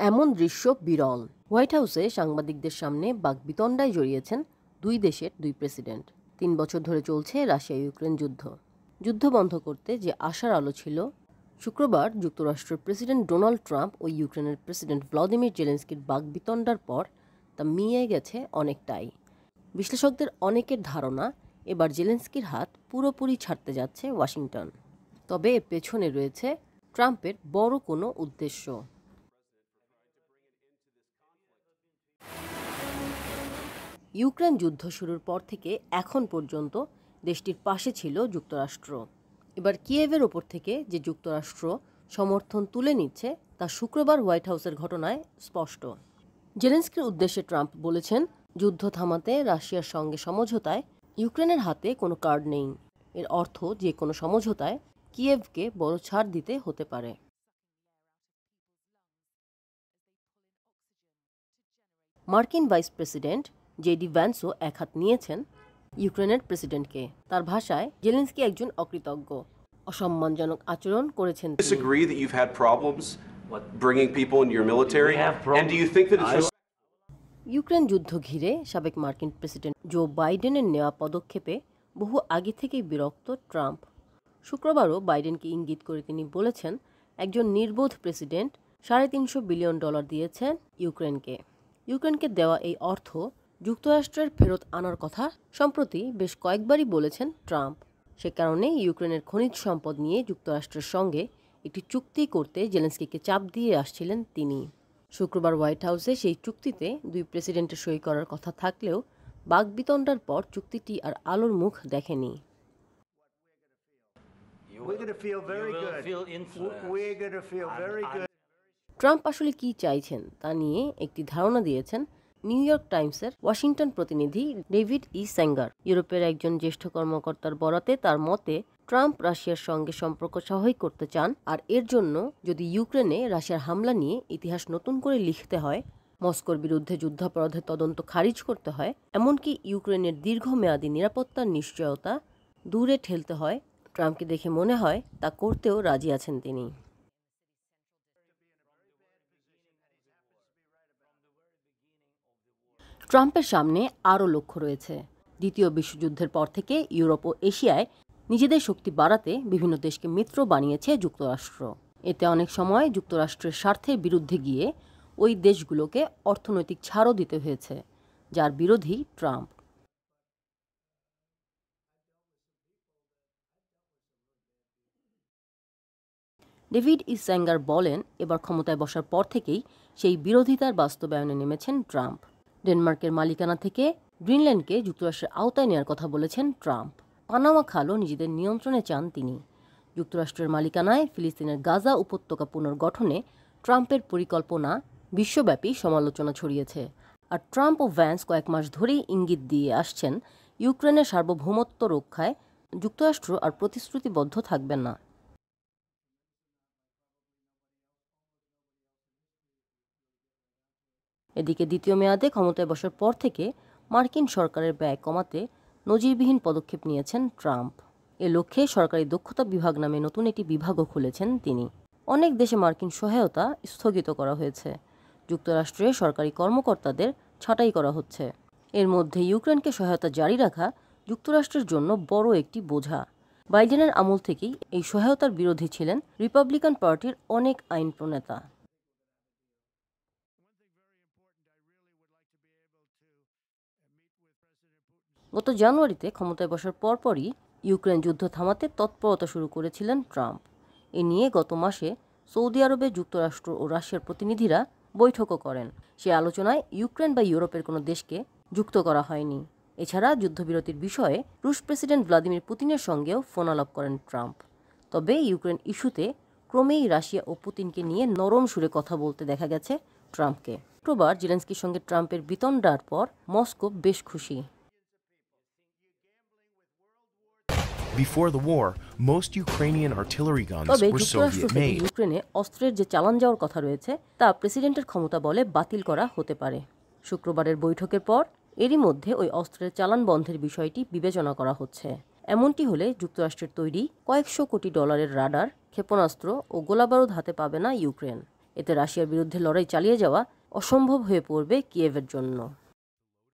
এমন দৃশ্য বিরল। হোয়াইট হাউসে সাংবাদিকদের সামনে বাকবিতণ্ডায় জড়িয়েছেন দুই দেশের দুই প্রেসিডেন্ট। ৩ বছর ধরে চলছে রাশিয়া ইউক্রেন যুদ্ধ। যুদ্ধ বন্ধ করতে যে আশার আলো ছিল, শুক্রবার যুক্তরাষ্ট্রের প্রেসিডেন্ট ডোনাল্ড ট্রাম্প ও ইউক্রেনের প্রেসিডেন্ট ভ্লাদিমির জেলেনস্কির বাকবিতণ্ডার পর তা মিয়ে গেছে অনেকটাই। বিশ্লেষকদের অনেকের ধারণা, এবার জেলেনস্কির হাত পুরোপুরি ছাড়তে যাচ্ছে ওয়াশিংটন। তবে এর পেছনে রয়েছে ট্রাম্পের বড় কোনো উদ্দেশ্য। ইউক্রেন যুদ্ধ শুরুর পর থেকে এখন পর্যন্ত দেশটির পাশে ছিল যুক্তরাষ্ট্র। এবার কিয়েভের ওপর থেকে যে যুক্তরাষ্ট্র সমর্থন তুলে নিচ্ছে তা শুক্রবার হোয়াইট হাউসের ঘটনায় স্পষ্ট। জেলেনস্কির উদ্দেশ্যে ট্রাম্প বলেছেন, যুদ্ধ থামাতে রাশিয়ার সঙ্গে সমঝোতায় ইউক্রেনের হাতে কোনো কার্ড নেই। এর অর্থ যে কোনো সমঝোতায় কিয়েভকে বড় ছাড় দিতে হতে পারে। মার্কিন ভাইস প্রেসিডেন্ট জেডি ভ্যান্সও একহাত নিয়েছেন ইউক্রেনের প্রেসিডেন্টকে। তার ভাষায়, জেলেনস্কি একজন অকৃতজ্ঞ, অসম্মানজনক আচরণ করেছেন। ইউক্রেন যুদ্ধ ঘিরে সাবেক মার্কিন প্রেসিডেন্ট জো বাইডেনের নেওয়া পদক্ষেপে বহু আগে থেকেই বিরক্ত ট্রাম্প। শুক্রবারও বাইডেনকে ইঙ্গিত করে তিনি বলেছেন, একজন নির্বোধ প্রেসিডেন্ট $350 বিলিয়ন দিয়েছেন ইউক্রেনকে দেওয়া এই অর্থ যুক্তরাষ্ট্রের ফেরত আনার কথা সম্প্রতি বেশ কয়েকবারই বলেছেন ট্রাম্প। সে কারণে ইউক্রেনের খনিজ সম্পদ নিয়ে যুক্তরাষ্ট্রের সঙ্গে একটি চুক্তি করতে জেলেনস্কিকে চাপ দিয়ে আসছিলেন তিনি। শুক্রবার হোয়াইট হাউসে সেই চুক্তিতে দুই প্রেসিডেন্টের সই করার কথা থাকলেও বাকবিতণ্ডার পর চুক্তিটি আর আলোর মুখ দেখেনি। ট্রাম্প আসলে কি চাইছেন তা নিয়ে একটি ধারণা দিয়েছেন নিউ ইয়র্ক টাইমসের ওয়াশিংটন প্রতিনিধি ডেভিড ই স্যাঙ্গার। ইউরোপের একজন জ্যেষ্ঠ কর্মকর্তার বরাতে তার মতে, ট্রাম্প রাশিয়ার সঙ্গে সম্পর্ক স্বাভাবিক করতে চান, আর এর জন্য যদি ইউক্রেনে রাশিয়ার হামলা নিয়ে ইতিহাস নতুন করে লিখতে হয়, মস্কোর বিরুদ্ধে যুদ্ধাপরাধের তদন্ত খারিজ করতে হয়, এমনকি ইউক্রেনের দীর্ঘমেয়াদী নিরাপত্তার নিশ্চয়তা দূরে ঠেলতে হয়, ট্রাম্পকে দেখে মনে হয় তা করতেও রাজি আছেন তিনি। ট্রাম্পের সামনে আরও লক্ষ্য রয়েছে। দ্বিতীয় বিশ্বযুদ্ধের পর থেকে ইউরোপ ও এশিয়ায় নিজেদের শক্তি বাড়াতে বিভিন্ন দেশকে মিত্র বানিয়েছে যুক্তরাষ্ট্র। এতে অনেক সময় যুক্তরাষ্ট্রের স্বার্থের বিরুদ্ধে গিয়ে ওই দেশগুলোকে অর্থনৈতিক ছাড়ও দিতে হয়েছে, যার বিরোধী ট্রাম্প। ডেভিড ই স্যাঙ্গার বলেন, এবার ক্ষমতায় বসার পর থেকেই সেই বিরোধিতার বাস্তবায়নে নেমেছেন ট্রাম্প। ডেনমার্কের মালিকানা থেকে গ্রিনল্যান্ডকে যুক্তরাষ্ট্রের আওতায় নেওয়ার কথা বলেছেন ট্রাম্প। পানামা খালও নিজেদের নিয়ন্ত্রণে চান তিনি। যুক্তরাষ্ট্রের মালিকানায় ফিলিস্তিনের গাজা উপত্যকা পুনর্গঠনে ট্রাম্পের পরিকল্পনা বিশ্বব্যাপী সমালোচনা ছড়িয়েছে। আর ট্রাম্প ও ভ্যান্স কয়েক মাস ধরেই ইঙ্গিত দিয়ে আসছেন, ইউক্রেনের সার্বভৌমত্ব রক্ষায় যুক্তরাষ্ট্র আর প্রতিশ্রুতিবদ্ধ থাকবেন না। এদিকে দ্বিতীয় মেয়াদে ক্ষমতায় বসার পর থেকে মার্কিন সরকারের ব্যয় কমাতে নজিরবিহীন পদক্ষেপ নিয়েছেন ট্রাম্প। এ লক্ষ্যে সরকারি দক্ষতা বিভাগ নামে নতুন একটি বিভাগও খুলেছেন তিনি। অনেক দেশে মার্কিন সহায়তা স্থগিত করা হয়েছে। যুক্তরাষ্ট্রে সরকারি কর্মকর্তাদের ছাঁটাই করা হচ্ছে। এর মধ্যে ইউক্রেনকে সহায়তা জারি রাখা যুক্তরাষ্ট্রের জন্য বড় একটি বোঝা। বাইডেনের আমল থেকেই এই সহায়তার বিরোধী ছিলেন রিপাবলিকান পার্টির অনেক আইন প্রণেতা। গত জানুয়ারিতে ক্ষমতায় বসার পরপরই ইউক্রেন যুদ্ধ থামাতে তৎপরতা শুরু করেছিলেন ট্রাম্প। এ নিয়ে গত মাসে সৌদি আরবে যুক্তরাষ্ট্র ও রাশিয়ার প্রতিনিধিরা বৈঠকও করেন। সে আলোচনায় ইউক্রেন বা ইউরোপের কোনো দেশকে যুক্ত করা হয়নি। এছাড়া যুদ্ধবিরতির বিষয়ে রুশ প্রেসিডেন্ট ভ্লাদিমির পুতিনের সঙ্গেও ফোনালাপ করেন ট্রাম্প। তবে ইউক্রেন ইস্যুতে ক্রমেই রাশিয়া ও পুতিনকে নিয়ে নরম সুরে কথা বলতে দেখা গেছে ট্রাম্পকে। শুক্রবার জেলেনস্কির সঙ্গে ট্রাম্পের বিতণ্ডার পর মস্কো বেশ খুশি। Before the war, most Ukrainian artillery guns তবে were যুক্তরাষ্ট্র থেকে Soviet-made. ইউক্রেনে অস্ত্রের যে চালান যাওয়ার কথা রয়েছে তা প্রেসিডেন্টের ক্ষমতা বলে বাতিল করা হতে পারে। শুক্রবারের বৈঠকের পর এরই মধ্যে ওই অস্ত্রের চালান বন্ধের বিষয়টি বিবেচনা করা হচ্ছে। এমনটি হলে যুক্তরাষ্ট্রের তৈরি কয়েকশো কোটি ডলারের রাডার, ক্ষেপণাস্ত্র ও গোলাবারুদ হাতে পাবে না ইউক্রেন। এতে রাশিয়ার বিরুদ্ধে লড়াই চালিয়ে যাওয়া অসম্ভব হয়ে পড়বে কিয়েভের জন্য।